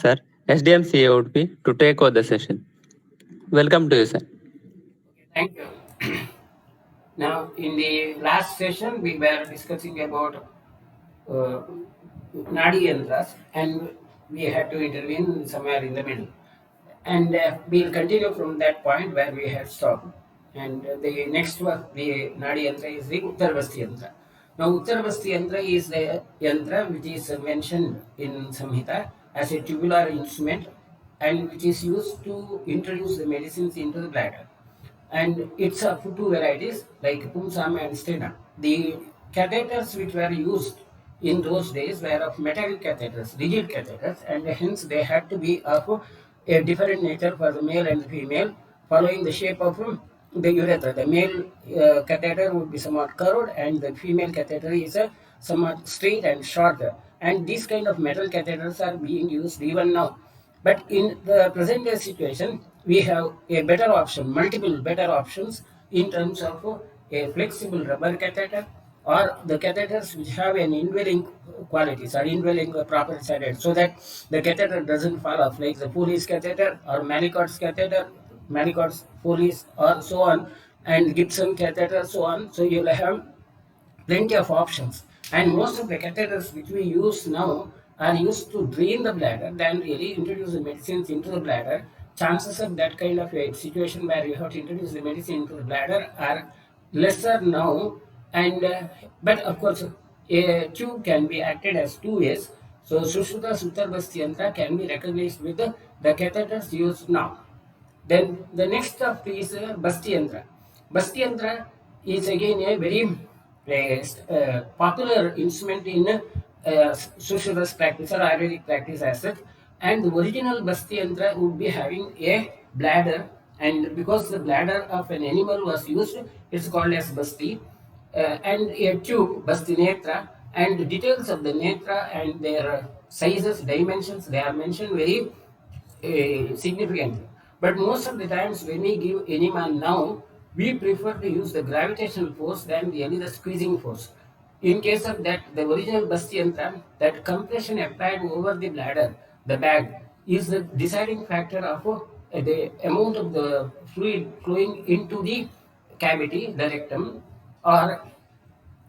Sir, SDMCA would be to take over the session. Welcome to you, sir. Thank you. Now, in the last session, we were discussing about uh, Nadi yantras, and we had to intervene somewhere in the middle. And we'll continue from that point where we had stopped. And the next one, the Nadi yantra, is the Uttarvasti yantra. Now, Uttarvasti yantra is the yantra which is mentioned in Samhita as a tubular instrument and which is used to introduce the medicines into the bladder, and it's of two varieties like Pumsam and Stena. The catheters which were used in those days were of metal catheters, rigid catheters, and hence they had to be of a different nature for the male and the female, following the shape of the urethra. The male catheter would be somewhat curved, and the female catheter is somewhat straight and shorter. And these kind of metal catheters are being used even now. But in the present day situation, we have a better option, multiple better options in terms of a flexible rubber catheter or the catheters which have an indwelling qualities or indwelling properties, so that the catheter doesn't fall off, like the Foley's catheter or Manicot's catheter, Manicot's, Foley's, or so on, and Gibson catheter, so on. So you'll have plenty of options. And most of the catheters which we use now are used to drain the bladder than really introduce the medicines into the bladder. Chances of that kind of a situation where you have to introduce the medicine into the bladder are lesser now. And but of course, a tube can be acted as two ways. So Sushruta Sutarbasti yantra can be recognized with the catheters used now. Then the next up is Basti yantra. Basti yantra is again a very popular instrument in Sushrutas practice or Ayurvedic practice as such. And the original Basti yantra would be having a bladder, and because the bladder of an animal was used, it's called as Basti, and a tube, Basti netra, and the details of the netra and their sizes, dimensions, they are mentioned very significantly. But most of the times when we give enema now, we prefer to use the gravitational force than really the squeezing force. In case of that, the original Basti yantra, that compression applied over the bladder, the bag, is the deciding factor of the amount of the fluid flowing into the cavity, the rectum, or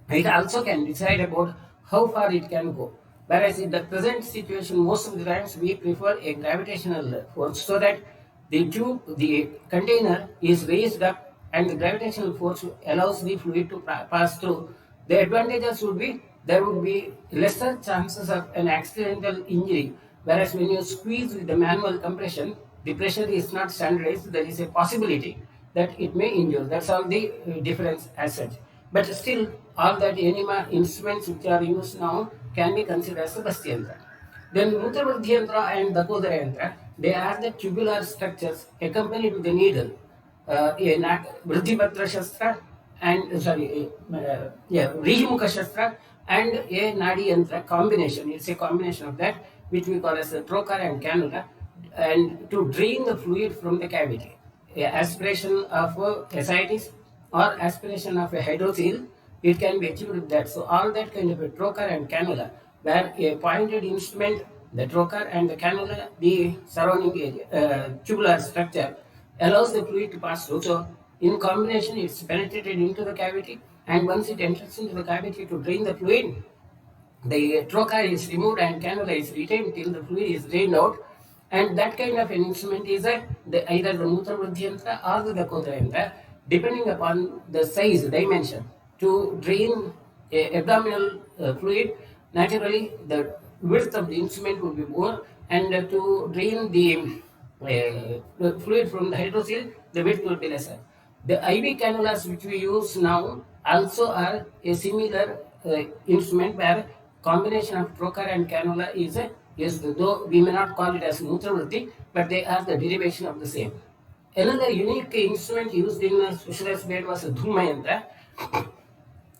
it also can decide about how far it can go. Whereas in the present situation, most of the times we prefer a gravitational force, so that the tube, the container is raised up and the gravitational force allows the fluid to pass through. The advantages would be there would be lesser chances of an accidental injury, whereas when you squeeze with the manual compression, the pressure is not standardized, there is a possibility that it may injure. That's all the difference as such. But still, all that enema instruments which are used now can be considered as the Basti yantra. Then Nuttravriddhi yantra and Dakodara yantra, they are the tubular structures accompanied with the needle, a Vridhipatra Shastra and Rihimukha Shastra and a Nadi yantra combination. It's a combination of that which we call as a trocar and cannula, and to drain the fluid from the cavity. Aspiration of ascites or aspiration of a hydrocele, it can be achieved with that. So all that kind of a trocar and cannula, where a pointed instrument, the trocar and the cannula, the surrounding area, tubular structure, allows the fluid to pass through. So in combination, it's penetrated into the cavity, and once it enters into the cavity to drain the fluid, the trocar is removed and cannula is retained till the fluid is drained out. And that kind of an instrument is either the Nuttravriddhi yantra or the Dakodara yantra, depending upon the size, dimension. To drain abdominal fluid, naturally the width of the instrument would be more, and to drain the fluid from the hydrocele, the width will be lesser. The IV cannulas which we use now also are a similar instrument, where combination of trocar and cannula is used, though we may not call it as Nuttravriddhi, but they are the derivation of the same. Another unique instrument used in specialized bed was a Dhuma yantra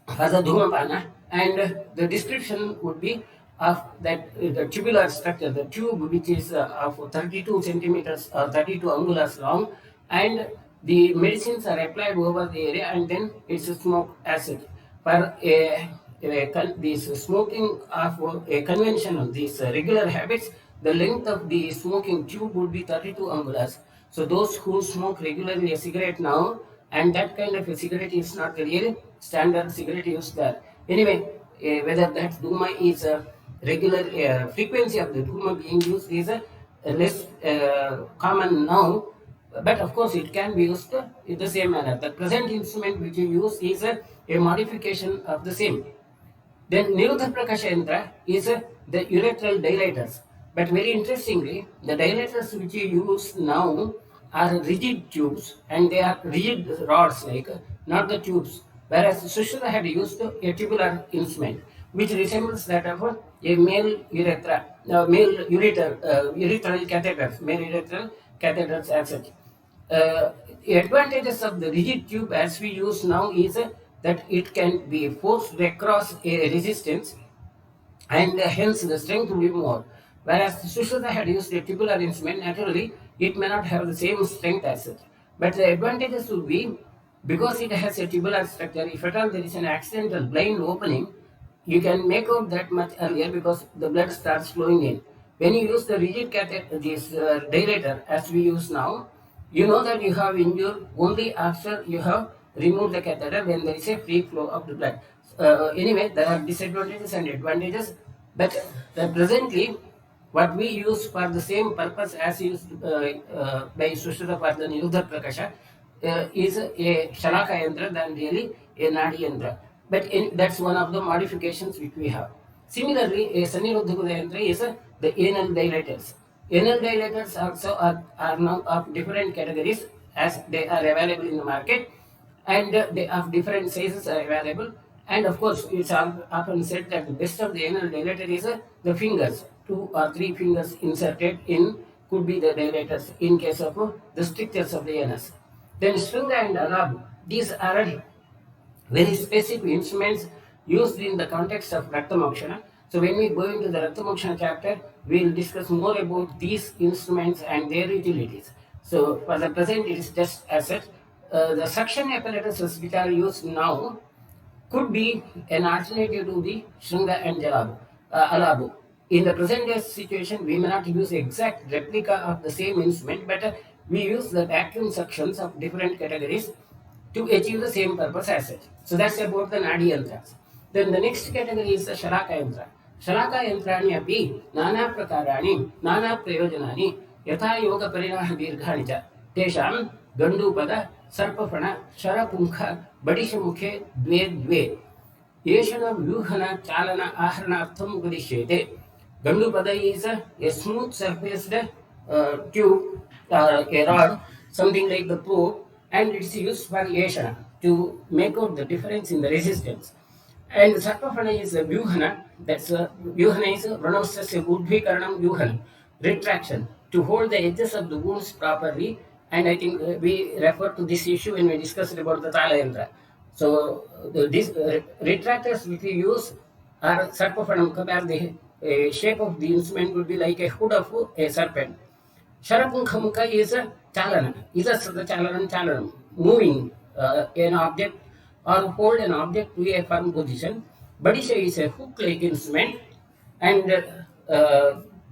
for the Dhumapana, and the description would be of that the tubular structure, the tube which is of 32 centimeters or 32 angulars long, and the medicines are applied over the area, and then it's a smoke acid. For this smoking of a conventional, these regular habits, the length of the smoking tube would be 32 angulars. So those who smoke regularly a cigarette now, and that kind of a cigarette is not the real standard cigarette used there. Anyway, whether that Duma is a regular frequency of the Duma being used is less common now, but of course it can be used in the same manner. The present instrument which you use is a modification of the same. Then Nirudha Prakasha Yantra is the urethral dilators. But very interestingly, the dilators which you use now are rigid tubes, and they are rigid rods, like not the tubes. Whereas Sushruta had used a tubular instrument which resembles that of a male urethra, urethral catheters, male urethral catheters as such. The advantages of the rigid tube as we use now is that it can be forced across a resistance, and hence the strength will be more. Whereas Sushruta had used a tubular instrument, naturally it may not have the same strength as such. But the advantages would be, because it has a tubular structure, if at all there is an accidental blind opening, you can make out that much earlier because the blood starts flowing in. When you use the rigid catheter, this dilator as we use now, you know that you have injured only after you have removed the catheter, when there is a free flow of the blood. Anyway, there are disadvantages and advantages, but presently what we use for the same purpose as used by Sushruta for the Nirudha Prakasha is a Shalaka Yantra than really a Nadi Yantra. But that's one of the modifications which we have. Similarly, a Saniruddha Yantra is the anal dilators. Anal dilators also are now of different categories as they are available in the market, and they of different sizes are available. And of course, it's often said that the best of the anal dilator is the fingers. 2 or 3 fingers inserted in could be the dilators in case of the strictures of the anus. Then Shringa and Alab, these are very specific instruments used in the context of Raktamokshana. So when we go into the Raktamokshana chapter, we will discuss more about these instruments and their utilities. So for the present, it is just as such. The suction apparatuses which are used now could be an alternative to the Shringa and Alabu. In the present day situation, we may not use exact replica of the same instrument, but we use the vacuum suctions of different categories to achieve the same purpose as such. So that's about the Nadi yantras. Then the next category is the Shalaka yantra. Shalaka yantrani api nana prakarani, nana prayojanani, yatha yoga parinaha dirghani cha, tesham gandupada, sarpapana, sharapunkha, badishamukhe, dve dve. Yeshana vyuhana chalana aharana artham upadishyate. Gandupada is a smooth surfaced tube, a rod, something like the probe, and it's used for yeshana to make out the difference in the resistance. And sarpafana is a vyuhana, that's vyuhana is pronounced udvikaranam vyuhana, retraction, to hold the edges of the wounds properly. And I think we refer to this issue when we discussed about the Tala Yantra. So these retractors which we use are sarcophagus, where the shape of the instrument would be like a hood of a serpent. Sharapunkhamuka is a chalana, is a chalanam, moving an object or hold an object to a firm position. Badisha is a hook-like instrument, and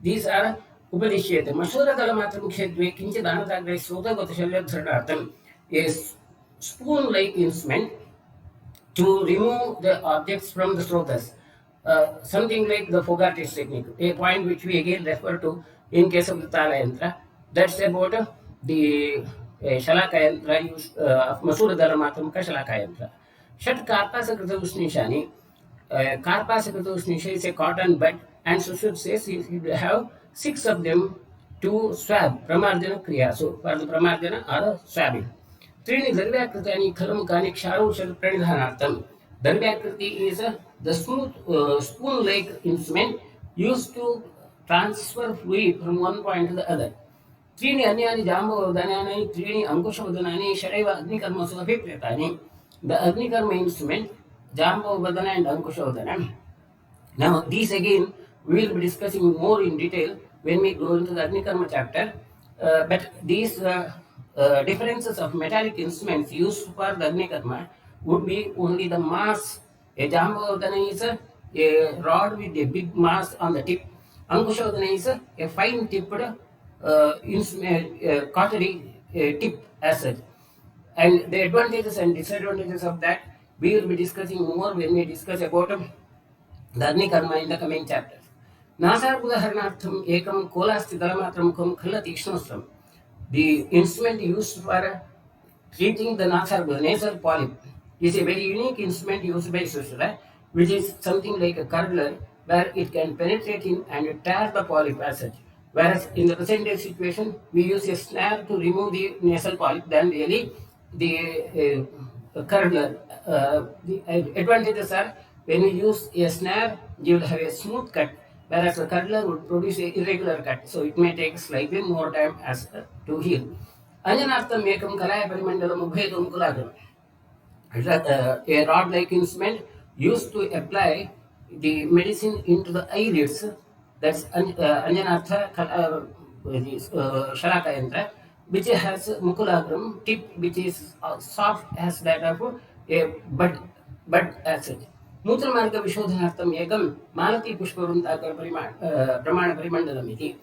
these are Upadishyate. Mashura Dalamatamukhe, Kinchidanatagre, Sotagota Shalyathanatam, a spoon-like instrument to remove the objects from the srotas. Something like the Fogarty's technique, a point which we again refer to in case of the Tala Yantra. That's about the Shalaka Yantra used of Masura Dharamatamka Shalaka Yantra. Shat Karpasakrita Usnishani. Karpasakrita Usnisha is a cotton bud, and Sushruta says you have 6 of them to swab, Pramardana Kriya. So for the Pramardana or swabbing. Trini Darvyakriti Khalamukani Ksharushal Pranidhanartham. Darvyakriti is the smooth spoon-like instrument used to transfer fluid from one point to the other. Trini Anyani Jambodhanani, Trini Ankushodhanani, Shareva Agnikarmasu Abhipretani. The Agnikarma instrument, Jambodhana and Ankushodhana. Now, these again we will be discussing more in detail when we go into the Agnikarma chapter. But these differences of metallic instruments used for the Agnikarma would be only the mass. A Jambodhana is a rod with a big mass on the tip, Ankushodhana is a fine tipped cautery tip as such. And the advantages and disadvantages of that we will be discussing more when we discuss about Dharni Karma in the coming chapters. Nasar Udaharanartham Ekam Kolasti Dalamatram Khala Tikshnosram. The instrument used for treating the nasal polyp is a very unique instrument used by Sushruta, which is something like a curdler where it can penetrate in and tear the polyp as such. Whereas in the present day situation, we use a snare to remove the nasal polyp, then really the curdler. The advantages are when you use a snare, you will have a smooth cut, whereas a curdler would produce a irregular cut, so it may take slightly more time as to heal. Anjanartham ekam kalaya parimandalam ubhedum kulagam. A rod-like instrument used to apply the medicine into the eyelids. That's Anjanartha Shalaka Yantra, which has Mukulagram tip, which is soft as that of a bud as such. Mutramarga Vishodhanartham Ekam Malati Pushparuntakar Pramana Parimandalam iti.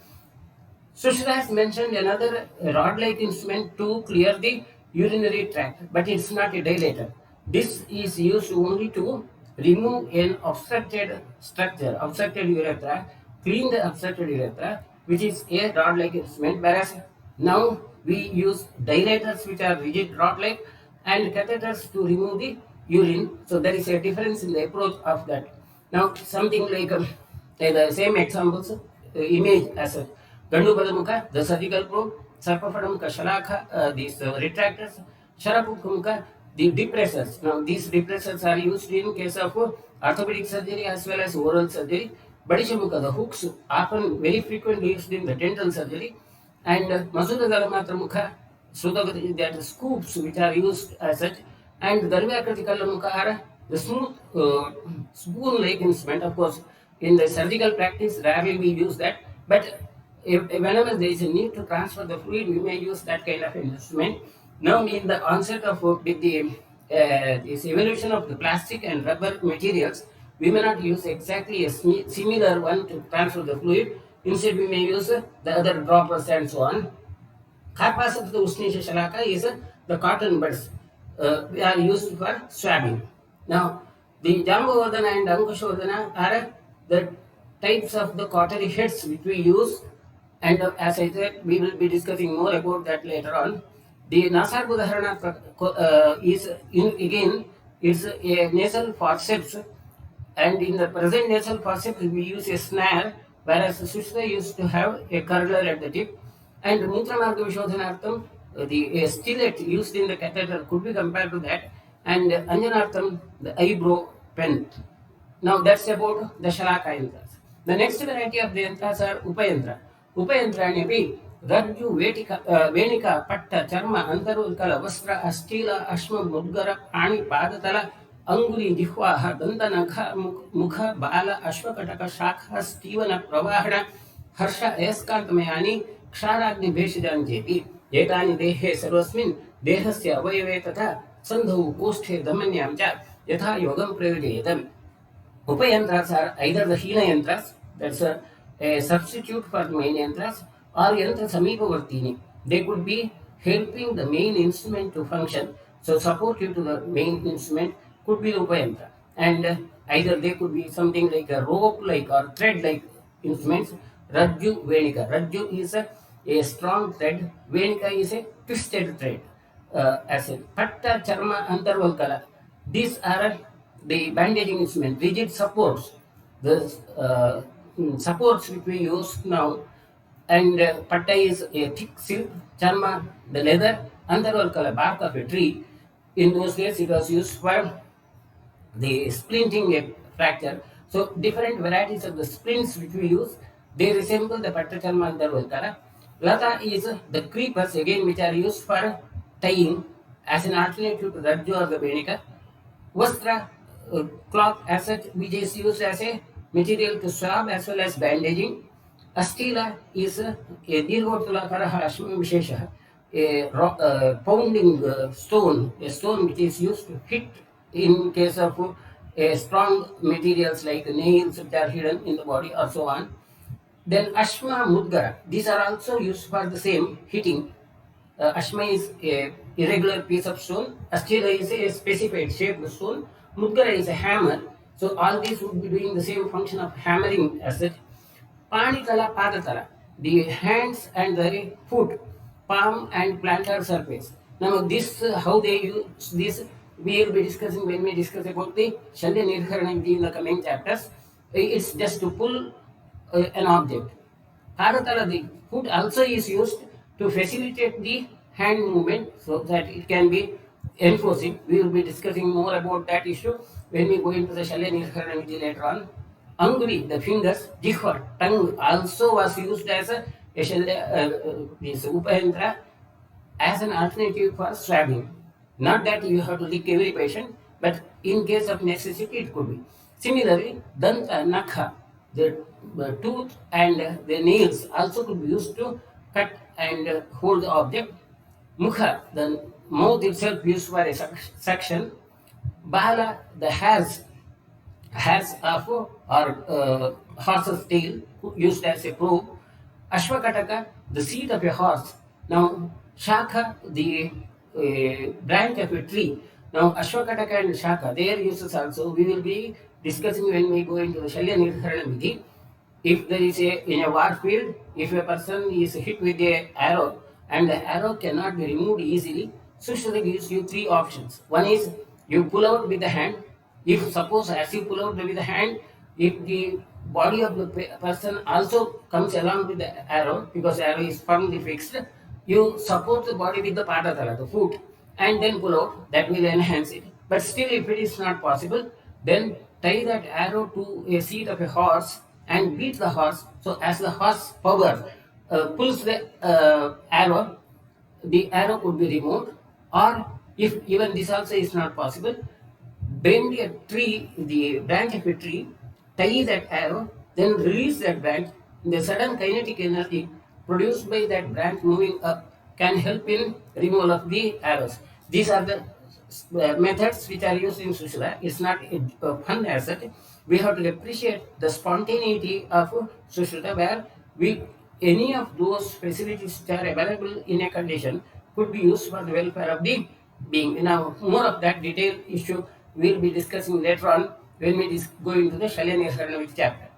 Sushra has mentioned another rod-like instrument to clear the urinary tract, but it's not a dilator. This is used only to remove an obstructed structure, obstructed urethra, clean the obstructed urethra, which is a rod-like instrument, whereas now we use dilators which are rigid rod-like and catheters to remove the urine. So there is a difference in the approach of that. Now something like the same examples, image as a Gandubadamukha, the surgical probe, Sarpafadamukha, Shalakha, these retractors, Sharapukumukha, the depressors. Now these depressors are used in case of orthopedic surgery as well as oral surgery. Badishamukha, the hooks, often very frequently used in the dental surgery. And Masuda Dalamatramukha, Sudagati, that scoops which are used as such. And Darvyakritikallamukha are the smooth spoon-like instrument. Of course, in the surgical practice, rarely we use that. But whenever there is a need to transfer the fluid, we may use that kind of instrument. Now, in the onset of with the this evolution of the plastic and rubber materials, we may not use exactly a similar one to transfer the fluid. Instead, we may use the other droppers and so on. Carpus of the Usnisha Shalaka is the cotton buds. They are used for swabbing. Now, the Jambavardhana and Ankushavardhana are the types of the cautery heads which we use, and as I said, we will be discussing more about that later on. The Nasal Udaharana is again is a nasal forceps, and in the present nasal forceps we use a snare, whereas Sushruta used to have a curdler at the tip. And Mutramarga Vishodhanartham, the stillet used in the catheter could be compared to that, and Anjanartham, the eyebrow pen. Now that's about the Shalaka yantras. The next variety of the yantras are Upayantra. Upayantrani Rajju, Venika, Patta, Charma, Antarulkala, Vastra, Astila, Ashma, Mudgara, Ani, Padatala, Anguli, Jihwa, Dantanakha, Mukha, Bala, Ashwakataka, Shakha, Stevana, Pravahana, Harsha, Eskantamayani, क्षाराग्नि भेषजान चेति एतानि देहे सर्वस्मिन् देहस्य अवयवे तथा सन्धौ कोष्ठे धमन्यां च यथा योगं प्रयोजयेत्. Upayantras are either the Hina yantras, that's a substitute for the main yantras, or yantra samipavartini. They could be helping the main instrument to function, so supportive to the main instrument could be the Upayantra. And either they could be something like a rope-like or thread-like instruments. Rajju, Venika. Rajju is a strong thread, Venika is a twisted thread. As a Patta, Charma, Antarvalkala. These are the bandaging instrument, rigid supports, the supports which we use now, and patta is a thick silk, charma, the leather, antarvalkala, bark of a tree. In those days, it was used for the splinting a fracture. So, different varieties of the splints which we use, they resemble the patta, charma, antarvalkala. Lata is the creepers again, which are used for tying as an alternative to Rajju or the Venika. Vastra, cloth as such, which is used as a material to swab as well as bandaging. Astila is a Dirgotulakaraha Ashmi Vishesha, a pounding stone, a stone which is used to hit in case of strong materials like nails which are hidden in the body or so on. Then Ashma Mudgara. These are also used for the same hitting. Ashma is a irregular piece of stone. Astira is a specified shaped stone. Mudgara is a hammer. So all these would be doing the same function of hammering as it. Panitala Padatala. The hands and the foot, palm and plantar surface. Now this how they use this we will be discussing when we discuss about the Shalya Nirharana in the coming chapters. It's just to pull an object. Paratala, the foot also is used to facilitate the hand movement so that it can be enforcing. We will be discussing more about that issue when we go into the Shalya Nirharanamiti later on. Anguli, the fingers, Jihva, tongue also was used as a this Upahendra as an alternative for swabbing. Not that you have to lick every patient, but in case of necessity, it could be. Similarly, danta, nakha, the tooth and the nails also could be used to cut and hold the object. Mukha, the mouth itself used for a suction. Bala, the hairs of or horse's tail used as a probe. Ashwakataka, the seat of a horse. Now, Shaka, the branch of a tree. Now, Ashwakataka and Shaka, their uses also we will be discussing when we go into the Shalya Nirtharana Vidhi. If there is a in a war field, if a person is hit with a arrow and the arrow cannot be removed easily, Sushruta gives you three options. One is you pull out with the hand. If suppose as you pull out with the hand, if the body of the person also comes along with the arrow, because arrow is firmly fixed, you support the body with the padatala, the foot, and then pull out. That will enhance it. But still, if it is not possible, then tie that arrow to a seat of a horse and beat the horse. So as the horse power pulls the the arrow could be removed. Or if even this also is not possible, bend a tree, the branch of a tree, tie that arrow, then release that branch. The sudden kinetic energy produced by that branch moving up can help in removal of the arrows. These are the methods which are used in Sushila. It's not a fun asset. We have to appreciate the spontaneity of Sushila, where we any of those facilities which are available in a condition could be used for the welfare of the being. Now, more of that detailed issue we'll be discussing later on when we go into the Shalya chapter.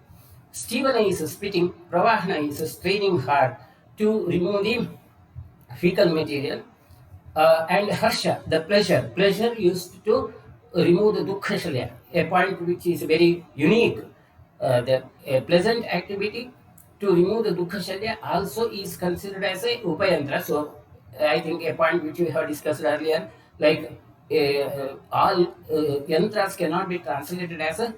Stevana is spitting, Pravahana is straining hard to remove the fecal material, and harsha, the pleasure used to remove the dukkha shalya, a point which is very unique. The a pleasant activity to remove the dukkha shalya also is considered as a upayantra. So I think a point which we have discussed earlier, like all yantras cannot be translated as a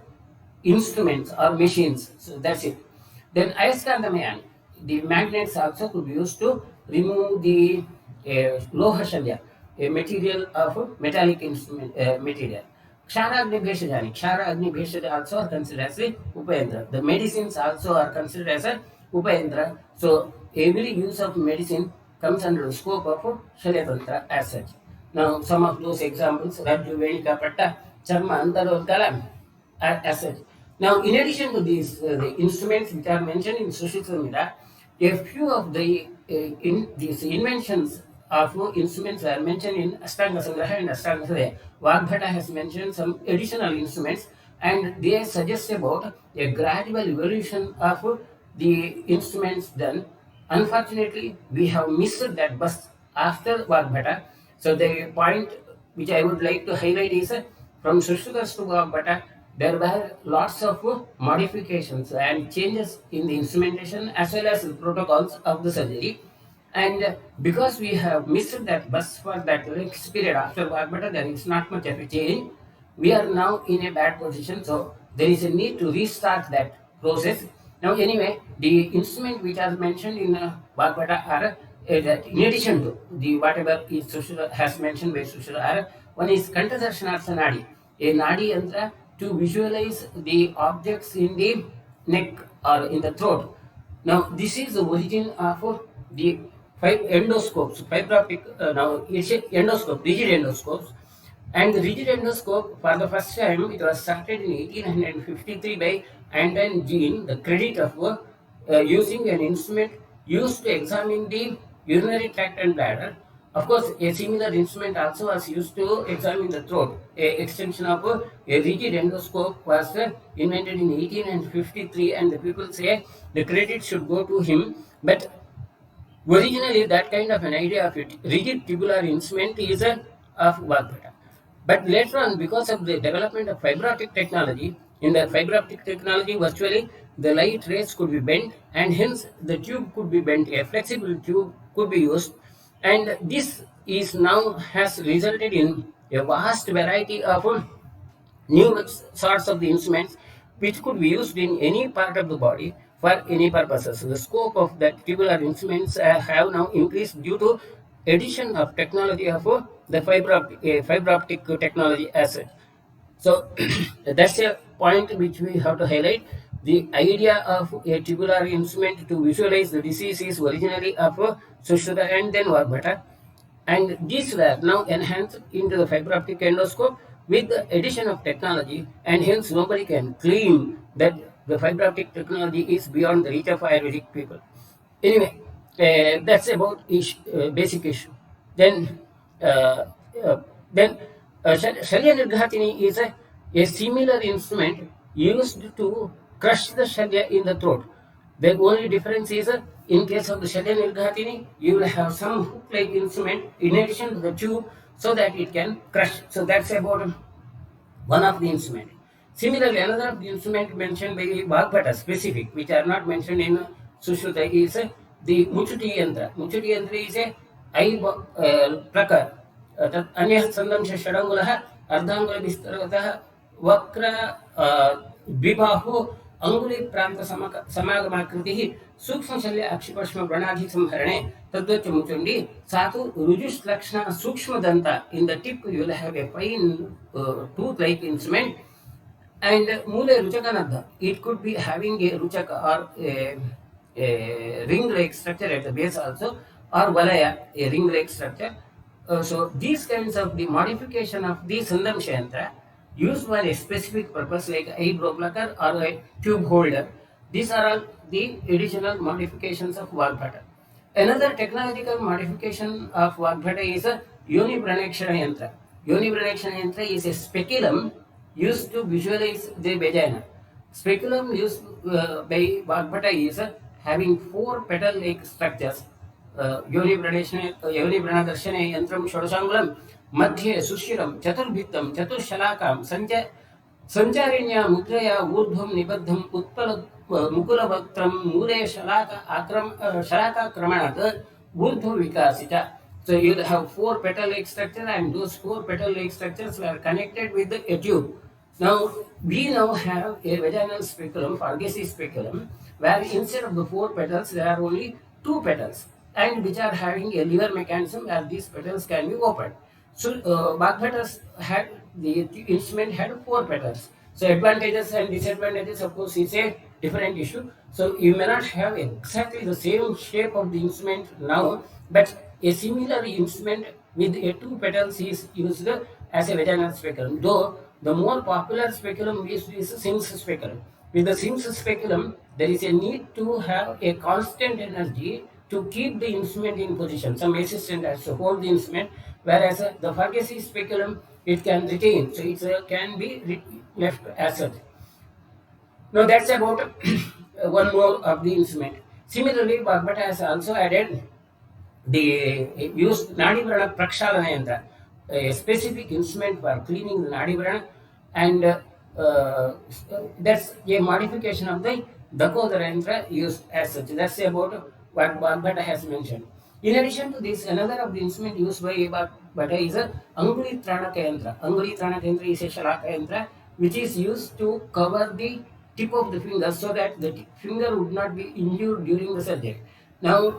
instruments or machines. So that's it. Then Ayaskandamayan, the magnets also could be used to remove the loha shalya, a material of metallic instrument material. Kshara Agni Bheshajani, Kshara Agni Bheshaj also are considered as a Upayendra. The medicines also are considered as a Upayendra. So every use of medicine comes under the scope of Shalyatantra as such. Now some of those examples, Rajju Venika Patta, Charma Antarodkala, as such. Now, in addition to these, the instruments which are mentioned in Sushita, a few of the these inventions of instruments are mentioned in Astanga Sangraha and Astanga Sadhya. Vagbhata has mentioned some additional instruments, and they suggest about a gradual evolution of the instruments done. Unfortunately, we have missed that bus after Vagbhata. So the point which I would like to highlight is from Sushrutas to Vagbhata, there were lots of modifications and changes in the instrumentation as well as the protocols of the surgery. And because we have missed that bus for that next period after Vagbhata, there is not much of a change. We are now in a bad position, so there is a need to restart that process. Now, anyway, the instrument which are mentioned in Vagbhata are that in addition to the whatever is Sushruta has mentioned by Sushruta are one is Kantasarshanartha Nadi, a Nadi yantra to visualize the objects in the neck or in the throat. Now, this is the origin of the five endoscopes, fiber optic, now it's a endoscope, rigid endoscopes. And the rigid endoscope, for the first time, it was started in 1853 by Anton Jean, the credit of using an instrument used to examine the urinary tract and bladder. Of course, a similar instrument also was used to examine the throat. A extension of a rigid endoscope was invented in 1853, and the people say the credit should go to him. But originally, that kind of an idea of it, rigid tubular instrument is of Vagbata. But later on, because of the development of fiber optic technology, in the fiber optic technology, virtually the light rays could be bent, and hence the tube could be bent. A flexible tube could be used, and this is now has resulted in a vast variety of new sorts of the instruments which could be used in any part of the body for any purposes. The scope of that tubular instruments have now increased due to addition of technology of the fiber optic technology as such. So that's a point which we have to highlight. The idea of a tubular instrument to visualize the disease is originally of Sushruta and then Vagbhata, and these were now enhanced into the fiber optic endoscope with the addition of technology, and hence nobody can claim that the fiber optic technology is beyond the reach of Ayurvedic people. Anyway, that's about basic issue. Then, uh, uh, then Shalya Nirghatini is a similar instrument used to crush the Shalya in the throat. The only difference is in case of the Shalya Nirghatini, you will have some hook-like instrument in addition to the tube so that it can crush. So that's about one of the instrument. Similarly, another of the instrument mentioned by Bhagavata specific, which are not mentioned in Sushruta, is the Muchuti Yantra. Muchuti Yantra is a prakar. अन्यः संदंश षडंगुलः अर्धांगुल विस्तरतः वक्र द्विबाहु अंगुली प्रांत समागमाकृतिः सूक्ष्म शल्य अक्षिपश्म व्रणाधि संहरणे तद्वच मुचुंडी सातु रुजुश्लक्षण सूक्ष्म दंता. In the tip you will have a fine tooth like instrument, and mule ruchakanadha, it could be having a ruchaka or a ring like structure at the base also, or valaya, a ring like structure. So these kinds of the modification of the sandam yantra used for a specific purpose like eyebrow plucker or a tube holder. These are all the additional modifications of Vagbhata. Another technological modification of Vagbhata is a unipranakshana yantra. Unipranakshana yantra is a speculum used to visualize the vagina. Speculum used by Vagbhata is having four petal-like structures. योनिव्रणदर्शने यंत्रं षोडशाङ्गुलं मध्ये सुशिरं चतुर्भित्तं चतुश्शलाकां संचारिण्या मुद्रया ऊर्ध्वं निबद्धम् उत्पल मुकुलवक्त्रं मूले शलाकाक्रमणात् ऊर्ध्वविकासिता. So you'll have four petal-like structure, and those four petal-like structures were connected with a tube. Now we now have a vaginal speculum, Fargesi speculum, where instead of the four petals there are only two petals, and which are having a lever mechanism where these petals can be opened. So Bhagavatas had the instrument had four petals. So advantages and disadvantages, of course, is a different issue. So you may not have exactly the same shape of the instrument now, but a similar instrument with a two petals is used as a vaginal speculum. Though the more popular speculum used is a Singh's speculum. With the Singh's speculum, there is a need to have a constant energy to keep the instrument in position. Some assistant has to hold the instrument, whereas the Fargesi speculum, it can retain, so it can be left as such. Now that's about one more of the instrument. Similarly, Bhagavata has also added the used Nadi Vrana Prakshalana Yantra, a specific instrument for cleaning the Nadi Vrana, and that's a modification of the Dakodara Yantra used as such. That's about what Bhagavata has mentioned. In addition to this, another of the instrument used by Bhagavata is a Anguli Tranaka Yantra. Anguli Tranaka Yantra is a Shalaka Yantra which is used to cover the tip of the finger so that the finger would not be injured during the surgery. Now,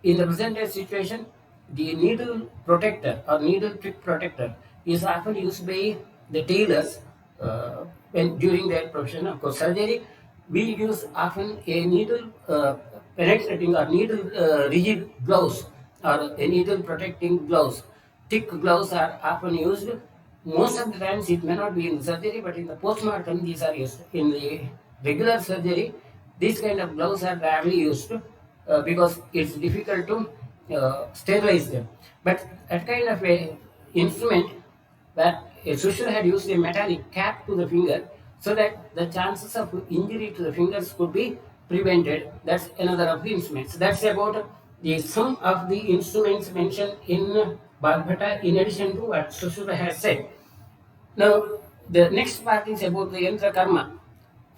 in the present day situation, the needle protector or needle prick protector is often used by the tailors when during their profession. Of course, surgery, we use often a needle penetrating or needle rigid gloves or a needle protecting gloves. Thick gloves are often used. Most of the times it may not be in surgery, but in the post-mortem these are used. In the regular surgery, These kind of gloves are rarely used because it's difficult to sterilize them. But that kind of a instrument where a social had used a metallic cap to the finger so that the chances of injury to the fingers could be prevented. That's another of the instruments. That's about the some of the instruments mentioned in Bhagavata in addition to what Sushruta has said. Now, the next part is about the yantra karma.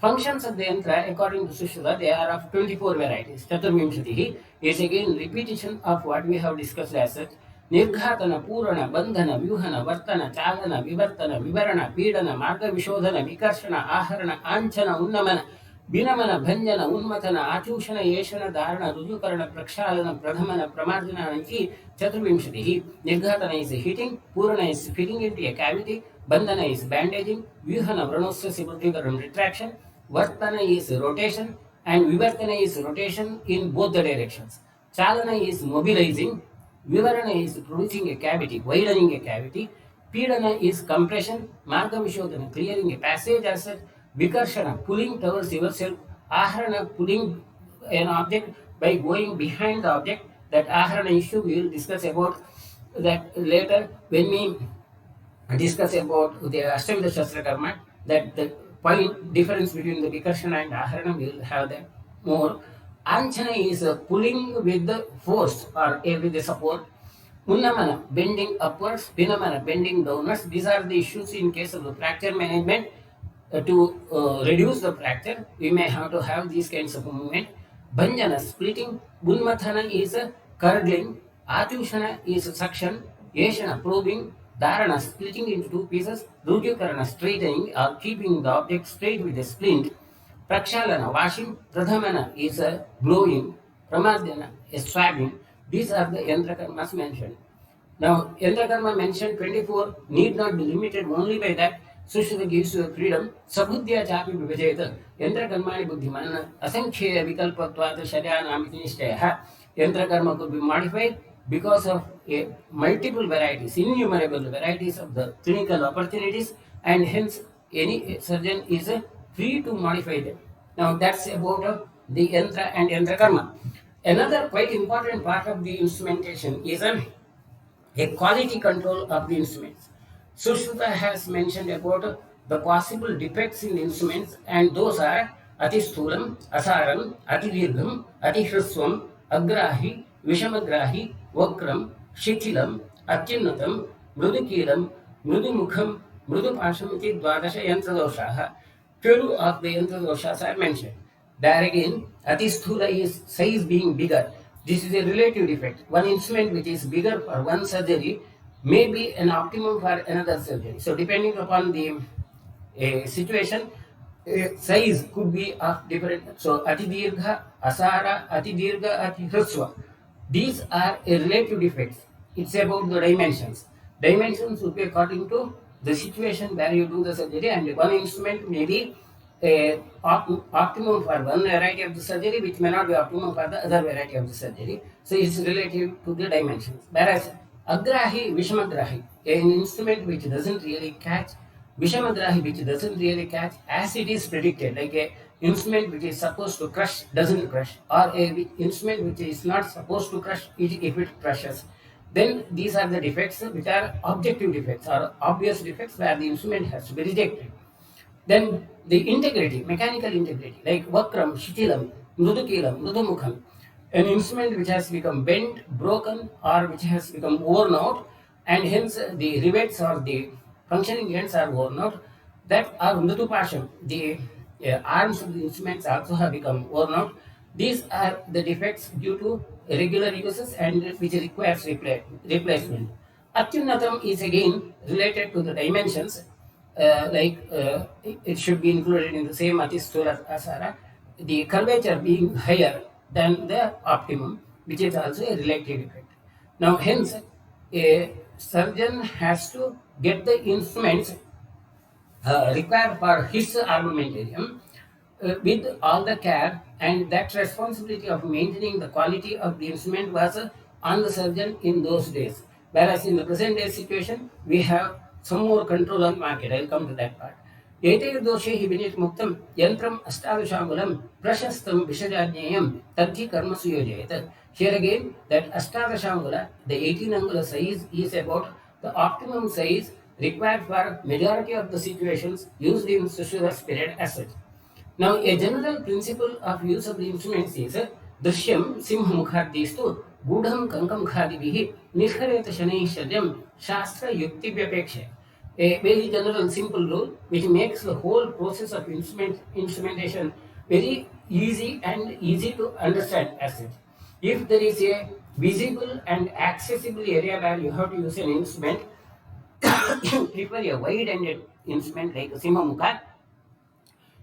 Functions of the yantra, according to Sushruta, they are of 24 varieties. Chaturvimshatihi is again repetition of what we have discussed as such. Nirghatana, Purana, Bandhana, Vyuhana, Vartana, Chalana, Vivartana, Vivarana, Pidana, Marga Vishodhana, Vikarshana, Aharana, Anchana, Unnamana, ವಿನಮನ ಭಂಜನ ಉನ್ಮಥನ ಆಚೂಷಣ ಏಷಣ ಧಾರಣ ರುಜುಕರಣ ಪ್ರಕ್ಷಾಳನ ಪ್ರಥಮನ ಪ್ರಮಾರ್ಜನ ಇತಿ ಚತುರ್ವಿಂಶತಿ ನಿರ್ಘಾತನ is heating, ಪೂರಣ is fitting into a cavity, ಬಂಧನ is bandaging, ವ್ಯೂಹನ ವ್ರಣೋಸ್ಯ ಸಿಮೃತಿಕರಣ retraction, Vartana is rotation and Vivartana is rotation in both the directions. Chalana is mobilizing, Vivarana is producing a cavity, widening a cavity, Pidana is compression, Marga Vishodhana clearing a passage as such, Vikarshana pulling towards yourself, Aharana pulling an object by going behind the object. That Aharana issue we will discuss about that later when we discuss about the Ashtamita Shastra Karma, that the point difference between the Vikarshana and Aharana, we will have that more. Anchana is pulling with the force or with the support. Unnamana, bending upwards, Vinamana, bending downwards. These are the issues in case of the fracture management. To reduce the fracture, we may have to have these kinds of movement. Bhanjana, splitting. Unmathana is curdling. Atushana is suction. Yeshana, probing. Dharana, splitting into two pieces. Rujukarana, straightening or keeping the object straight with a splint. Prakshalana, washing. Pradhamana is blowing. Pramadhyana is swabbing. These are the yantra karmas mentioned. Now, yantra karma mentioned 24 need not be limited only by that. Sushruta gives you freedom. Sabudhya chapi vibhajeta. Yantra karmani buddhiman. Asankhya vikalpatvat sharyanamiti nishtaya. Yantra karma could be modified because of multiple varieties, innumerable varieties of the clinical opportunities, and hence any surgeon is free to modify them. Now, that's about the yantra and yantra karma. Another quite important part of the instrumentation is a quality control of the instruments. Sushruta has mentioned about the possible defects in instruments, and those are Atisthulam, Asaram, Atidirgham, Atihriswam, Agrahi, Vishamagrahi, Vakram, Shithilam, Atyunatam, Mrudukiram, Mrudumukham, Mrudupashamiti, Dvadasha Yantradoshaha. 12 of the yantra doshas are mentioned. There again, Atisthula is size being bigger. This is a relative defect. One instrument which is bigger for one surgery may be an optimum for another surgery. So, depending upon the situation, size could be of different. So, Atidirgha, Asara, Atidirgha, Atihriswa. These are a relative defects. It's about the dimensions. Dimensions would be according to the situation where you do the surgery, and one instrument may be optimum for one variety of the surgery, which may not be optimum for the other variety of the surgery. So it's relative to the dimensions. Whereas Agrahi, Vishamagrahi, an instrument which doesn't really catch, Vishamagrahi which doesn't really catch as it is predicted, like a instrument which is supposed to crush doesn't crush, or a instrument which is not supposed to crush if it crushes. Then these are the defects which are objective defects or obvious defects where the instrument has to be rejected. Then the integrity, mechanical integrity, like Vakram, Shitilam, Mrudukilam, Mrudumukham, an instrument which has become bent, broken, or which has become worn out, and hence the rivets or the functioning ends are worn out, that are Mrudupasham, the arms of the instruments also have become worn out. These are the defects due to regular uses and which requires replacement. Atyunatam is again related to the dimensions, it should be included in the same Atisthula Asara, the curvature being higher than the optimum, which is also a relative effect. Now, hence, a surgeon has to get the instruments required for his armamentarium with all the care, and that responsibility of maintaining the quality of the instrument was on the surgeon in those days. Whereas in the present day situation, we have some more control on market. I'll come to that part. एतैर्दोषैः विनिर्मुक्तं यन्त्रम् अष्टादशाङ्गुलं प्रशस्तं विषजाज्ञेयं तद्धि कर्मसु योजयेत्. Here again, that Ashtadashangula, the 18 angular size, is about the optimum size required for majority of the situations used in Sushruta spirit as such. Now, a general principle of use of the instruments is Drishyam Simhamukhadestu Gudham Kankamkhadibihi Nishkareta Shanai Shadyam Shastra Yukti. A very general simple rule which makes the whole process of instrumentation very easy and easy to understand as such. If there is a visible and accessible area where you have to use an instrument, prefer a wide-ended instrument like a Simhamukha.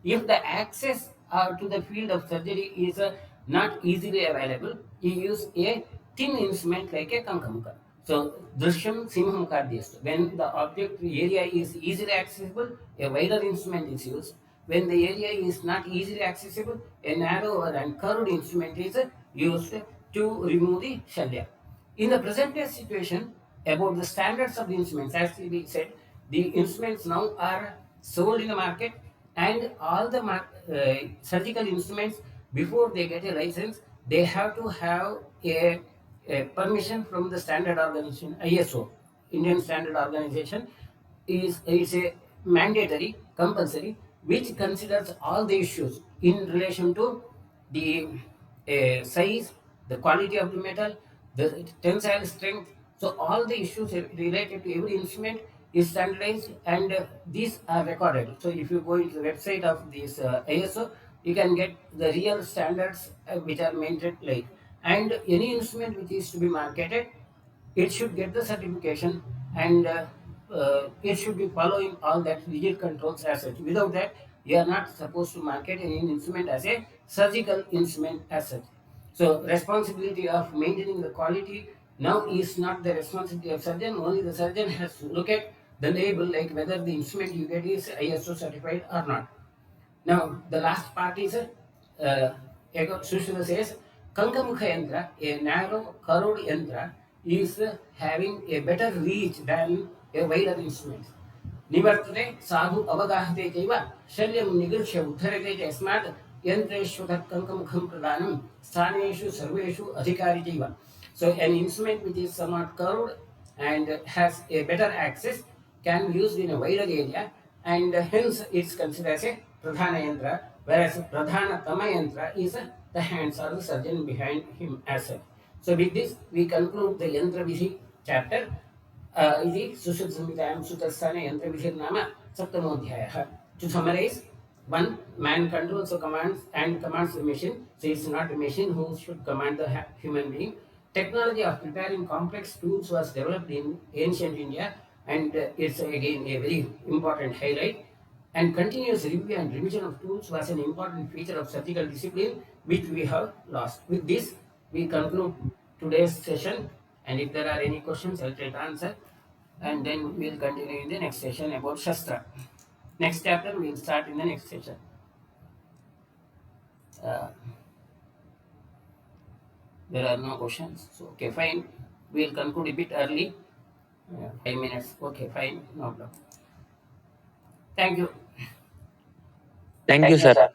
If the access to the field of surgery is not easily available, you use a thin instrument like a kankamuka. So, drishyam simhamukadhyast. When the object area is easily accessible, a wider instrument is used. When the area is not easily accessible, a narrower and curved instrument is used to remove the shalya. In the present day situation, about the standards of the instruments, as we said, the instruments now are sold in the market, and all the surgical instruments, before they get a license, they have to have a permission from the standard organization, ISO, Indian Standard Organization, is a mandatory, compulsory, which considers all the issues in relation to the size, the quality of the metal, the tensile strength. So all the issues related to every instrument is standardized, and these are recorded. So if you go into the website of this ISO, you can get the real standards which are maintained like. And any instrument which is to be marketed, it should get the certification, and it should be following all that rigid controls as such. Without that, you are not supposed to market any instrument as a surgical instrument as such. So, responsibility of maintaining the quality now is not the responsibility of surgeon. Only the surgeon has to look at the label, like whether the instrument you get is ISO certified or not. Now, the last part is Sushruta says, Kankamukha yantra, a narrow curved yantra, is having a better reach than a wider instrument. निवर्तते साधु अवगाहते चैव शल्यं निगृह्य उद्धरते च यस्मात् यन्त्रेषु तत्कङ्कमुखं प्रदानं स्थानेषु सर्वेषु अधिकारी चैव. So an instrument which is somewhat curved and has a better access can be used in a wider area, and hence it's considered as a pradhana yantra, whereas pradhana tama yantra is the hands or the surgeon behind him as such. So with this we conclude the yantra vidhi chapter. इति सुश्रुतसंहितायां सूत्रस्थाने यन्त्रविधिर्नाम सप्तमोऽध्यायः. To summarize, one, man controls the commands and commands the machine, so it's not a machine who should command the human being. Technology of preparing complex tools was developed in ancient India, and it's again a very important highlight. And continuous review and revision of tools was an important feature of surgical discipline, which we have lost. With this, we conclude today's session, and if there are any questions, I'll try to answer, and then we'll continue in the next session about Shastra. Next chapter we'll start in the next session. Uh, there are no questions, so okay, fine. We'll conclude a bit early. 5 minutes. Okay, fine, no problem. Thank you. Thank you, sir.